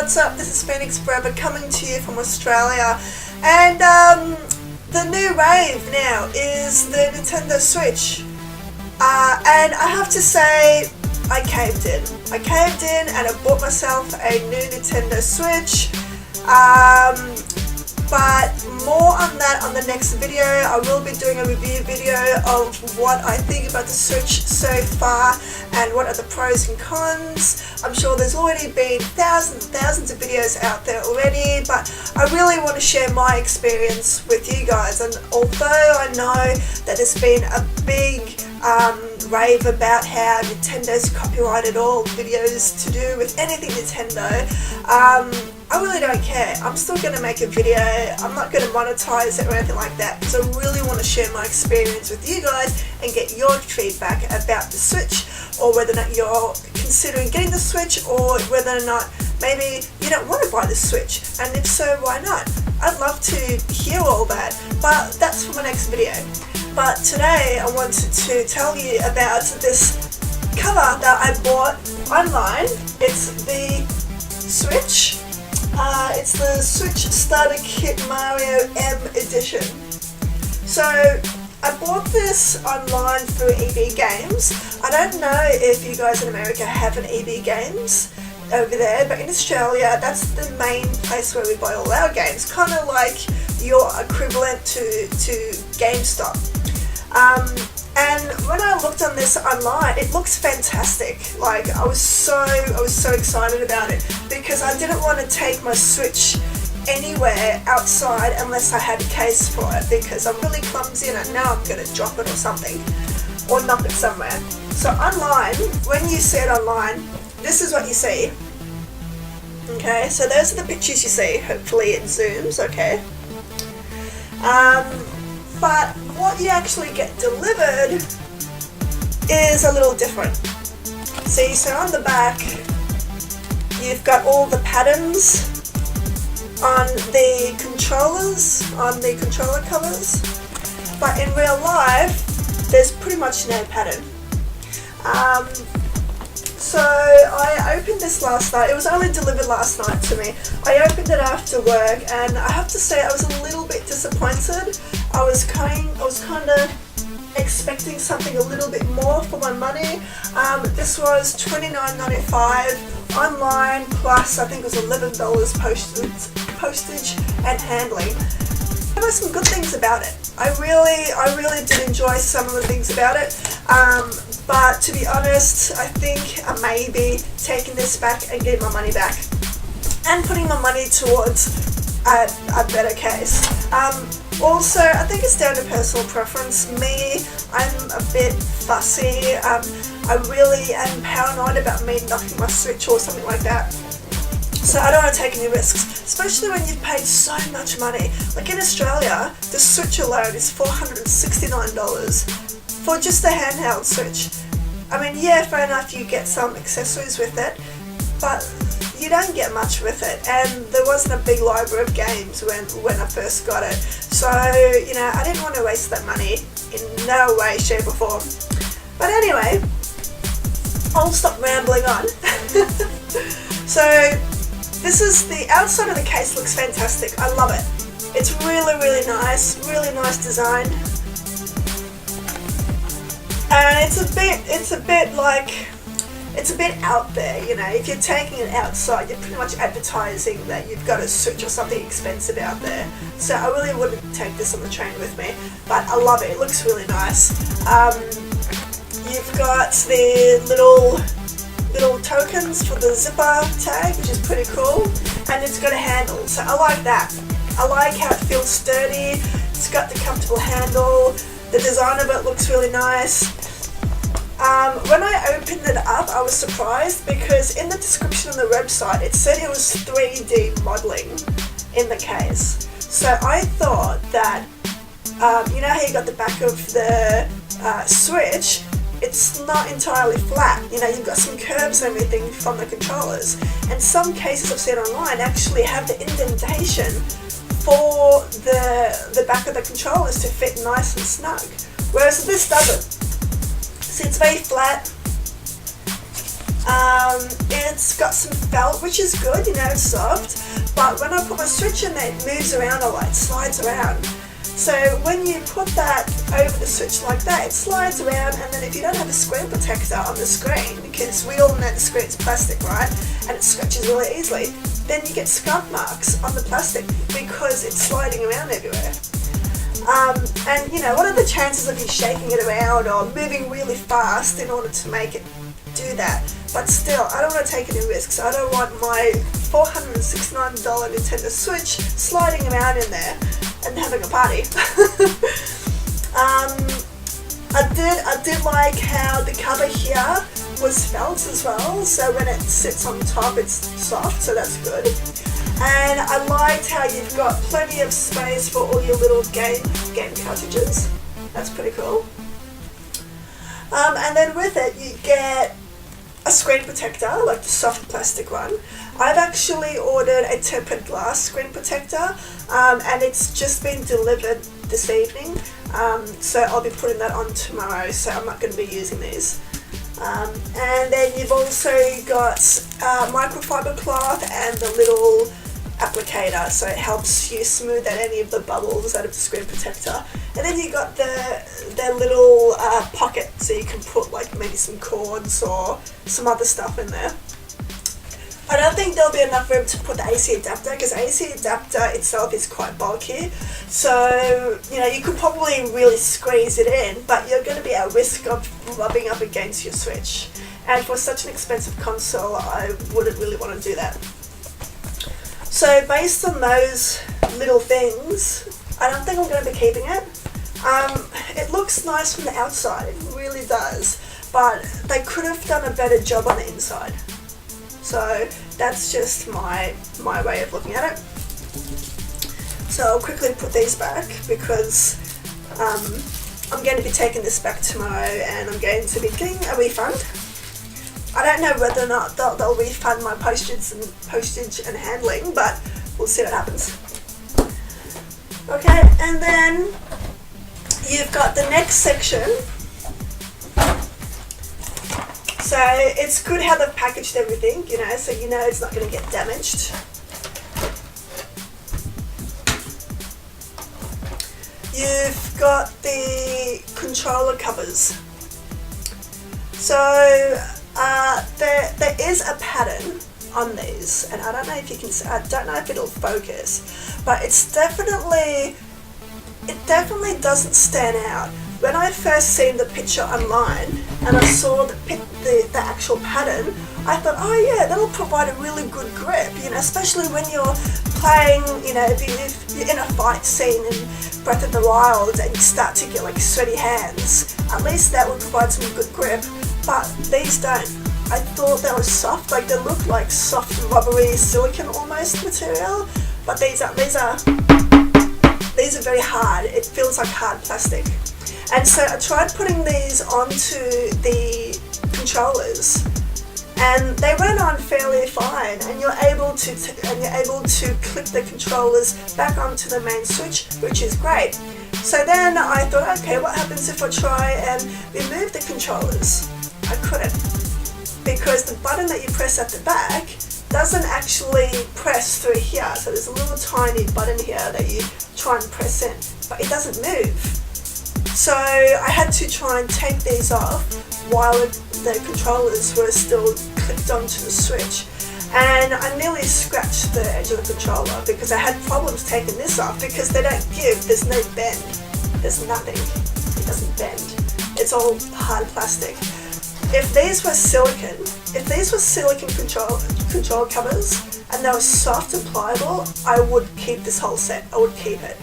what's up? This is Phynix4eva coming to you from Australia, and the new rave now is the Nintendo Switch, and I have to say I caved in and I bought myself a new Nintendo Switch, but more on that on the next video. I will be doing a review video of what I think about the Switch so far and what are the pros and cons. I'm sure there's already been thousands and thousands of videos out there already, but I really want to share my experience with you guys. And although I know that there's been a big rave about how Nintendo's copyrighted all videos to do with anything Nintendo, I really don't care. I'm still going to make a video. I'm not going to monetize it or anything like that, because I really want to share my experience with you guys and get your feedback about the Switch, or whether or not you're considering getting the Switch, or whether or not maybe you don't want to buy the Switch, and if so, why not? I'd love to hear all that, but that's for my next video. But today I wanted to tell you about this cover that I bought online. It's the Switch. It's the Switch Starter Kit Mario M Edition. So I bought this online through EB Games. I don't know if you guys in America have an EB Games over there, but in Australia that's the main place where we buy all our games, kind of like your equivalent to GameStop. And when I looked on this online, it looks fantastic. Like, I was so excited about it, because I didn't want to take my Switch anywhere outside unless I had a case for it, because I'm really clumsy and I know I'm going to drop it or something, or knock it somewhere. So online, when you see it online, this is what you see. Okay, so those are the pictures you see. Hopefully it zooms, okay. But what you actually get delivered is a little different. See, so on the back, you've got all the patterns on the controllers, on the controller covers, but in real life, there's pretty much no pattern. So I opened this last night. It was only delivered last night to me. I opened it after work, and I have to say I was a little bit disappointed. I was kind of expecting something a little bit more for my money. This was $29.95 online, plus I think it was $11 postage and handling. There were some good things about it. I really did enjoy some of the things about it. But to be honest, I think I may be taking this back and getting my money back, and putting my money towards a better case. Also, I think it's down to personal preference. Me, I'm a bit fussy. I really am paranoid about me knocking my Switch or something like that. So I don't want to take any risks, especially when you've paid so much money. Like in Australia, the Switch alone is $469 for just a handheld Switch. I mean, yeah, fair enough, you get some accessories with it, but you don't get much with it, and there wasn't a big library of games when I first got it. So, you know, I didn't want to waste that money in no way, shape or form. But anyway, I'll stop rambling on. So, this is the outside of the case. Looks fantastic. I love it. It's really nice design. And it's a bit out there, you know. If you're taking it outside, you're pretty much advertising that you've got a Switch or something expensive out there. So I really wouldn't take this on the train with me, but I love it. It looks really nice. You've got the little tokens for the zipper tag, which is pretty cool, and it's got a handle, so I like that. I like how it feels sturdy. It's got the comfortable handle. The design of it looks really nice. When I opened it up, I was surprised, because in the description on the website it said it was 3D modeling in the case. So I thought that, you know how you got the back of the Switch, it's not entirely flat. You know, you've got some curves and everything from the controllers, and some cases I've seen online actually have the indentation for the back of the controllers to fit nice and snug, whereas this doesn't. See, it's very flat. It's got some felt, which is good, you know, it's soft, but when I put my switch in there, it moves around a lot, it slides around. So when you put that over the switch like that, it slides around, and then if you don't have a screen protector on the screen, because we all know the screen's plastic, right, and it scratches really easily, then you get scuff marks on the plastic because it's sliding around everywhere. And you know, what are the chances of you shaking it around or moving really fast in order to make it do that? But still, I don't want to take any risks. I don't want my $469 Nintendo Switch sliding around in there and having a party. I did like how the cover here was felt as well, so when it sits on top it's soft, so that's good. And I liked how you've got plenty of space for all your little game cartridges. That's pretty cool. And then with it you get a screen protector, like the soft plastic one. I've actually ordered a tempered glass screen protector, and it's just been delivered this evening, so I'll be putting that on tomorrow, so I'm not going to be using these. And then you've also got microfiber cloth and the little applicator, so it helps you smooth out any of the bubbles out of the screen protector. And then you got the little pocket, so you can put like maybe some cords or some other stuff in there. I don't think there'll be enough room to put the AC adapter, because the AC adapter itself is quite bulky, so you know, you could probably really squeeze it in, but you're going to be at risk of rubbing up against your Switch, and for such an expensive console I wouldn't really want to do that. So based on those little things, I don't think I'm going to be keeping it. It looks nice from the outside, it really does, but they could have done a better job on the inside. So that's just my way of looking at it. So I'll quickly put these back because I'm going to be taking this back tomorrow and I'm going to be getting a refund. I don't know whether or not they'll refund my postage and handling, but we'll see what happens. Okay, and then you've got the next section. So it's good how they've packaged everything, you know, so you know it's not going to get damaged. You've got the controller covers. So there is a pattern on these, and I don't know if you can see, I don't know if it'll focus, but it definitely doesn't stand out. When I first seen the picture online and I saw the actual pattern, I thought, oh yeah, that'll provide a really good grip, you know, especially when you're playing, you know, if you're in a fight scene in Breath of the Wild and you start to get like sweaty hands, at least that would provide some good grip, but these don't. I thought they were soft, like they look like soft rubbery silicone almost material, but these are very hard. It feels like hard plastic. And so I tried putting these onto the controllers, and they went on fairly fine. And you're able to clip the controllers back onto the main Switch, which is great. So then I thought, okay, what happens if I try and remove the controllers? I couldn't, because the button that you press at the back doesn't actually press through here. So there's a little tiny button here that you try and press in, but it doesn't move. So I had to try and take these off while the controllers were still clipped onto the Switch, and I nearly scratched the edge of the controller because I had problems taking this off, because they don't give, there's no bend, there's nothing, it doesn't bend, it's all hard plastic. If these were silicone control covers and they were soft and pliable, I would keep this whole set, I would keep it.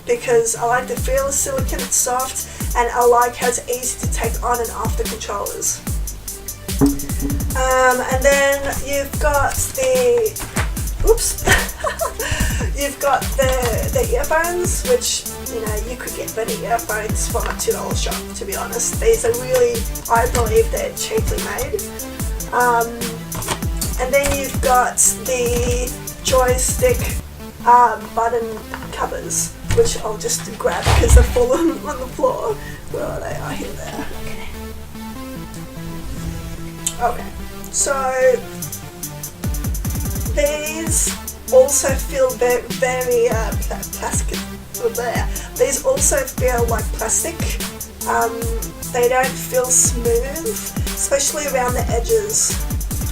Because I like the feel of silicone, it's soft, and I like how it's easy to take on and off the controllers. And then you've got the, you've got the earphones, which, you know, you could get better earphones from a $2 shop, to be honest. These are really, I believe they're cheaply made. And then you've got the joystick button covers, which I'll just grab because they've fallen on the floor. Where are they? Oh, here they are. Okay. So these also feel very plastic. These also feel like plastic. They don't feel smooth, especially around the edges.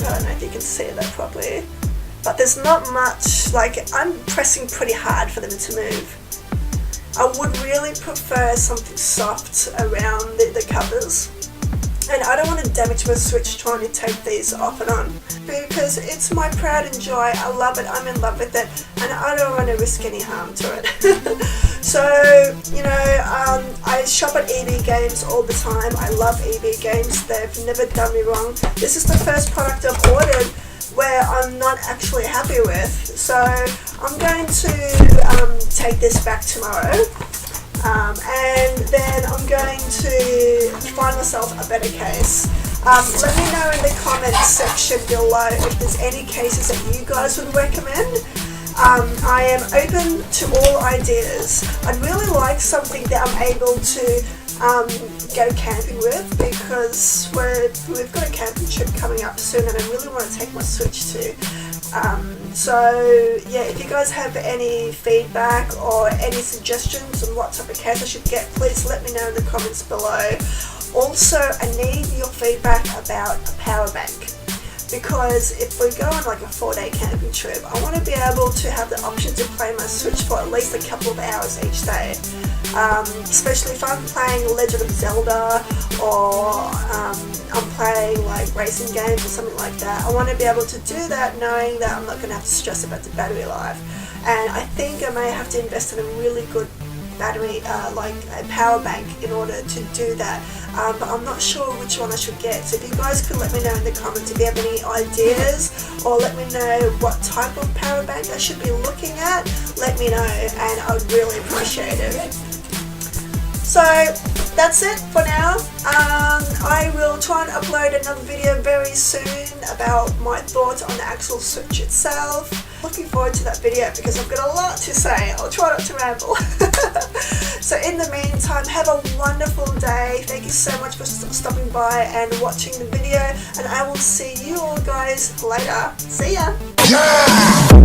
I don't know if you can see that properly, but there's not much, like I'm pressing pretty hard for them to move. I would really prefer something soft around the covers. And I don't want to damage my Switch trying to take these off and on, because it's my pride and joy. I love it, I'm in love with it, and I don't want to risk any harm to it. So, you know, I shop at EB Games all the time. I love EB Games, they've never done me wrong. This is the first product I've ordered where I'm not actually happy with. So I'm going to take this back tomorrow. And then I'm going to find myself a better case. Let me know in the comments section below if there's any cases that you guys would recommend. I am open to all ideas. I'd really like something that I'm able to go camping with, because we've got a camping trip coming up soon and I really want to take my Switch to. So yeah, if you guys have any feedback or any suggestions on what type of case I should get, please let me know in the comments below. Also, I need your feedback about a power bank, because if we go on like a 4-day camping trip, I want to be able to have the option to play my Switch for at least a couple of hours each day. Especially if I'm playing Legend of Zelda, or I'm playing like racing games or something like that. I want to be able to do that knowing that I'm not going to have to stress about the battery life. And I think I may have to invest in a really good battery, like a power bank, in order to do that. But I'm not sure which one I should get. So if you guys could let me know in the comments if you have any ideas, or let me know what type of power bank I should be looking at, let me know and I would really appreciate it. So that's it for now. I will try and upload another video very soon about my thoughts on the actual Switch itself. Looking forward to that video because I've got a lot to say. I'll try not to ramble. So in the meantime, have a wonderful day. Thank you so much for stopping by and watching the video, and I will see you all guys later. See ya! Yeah!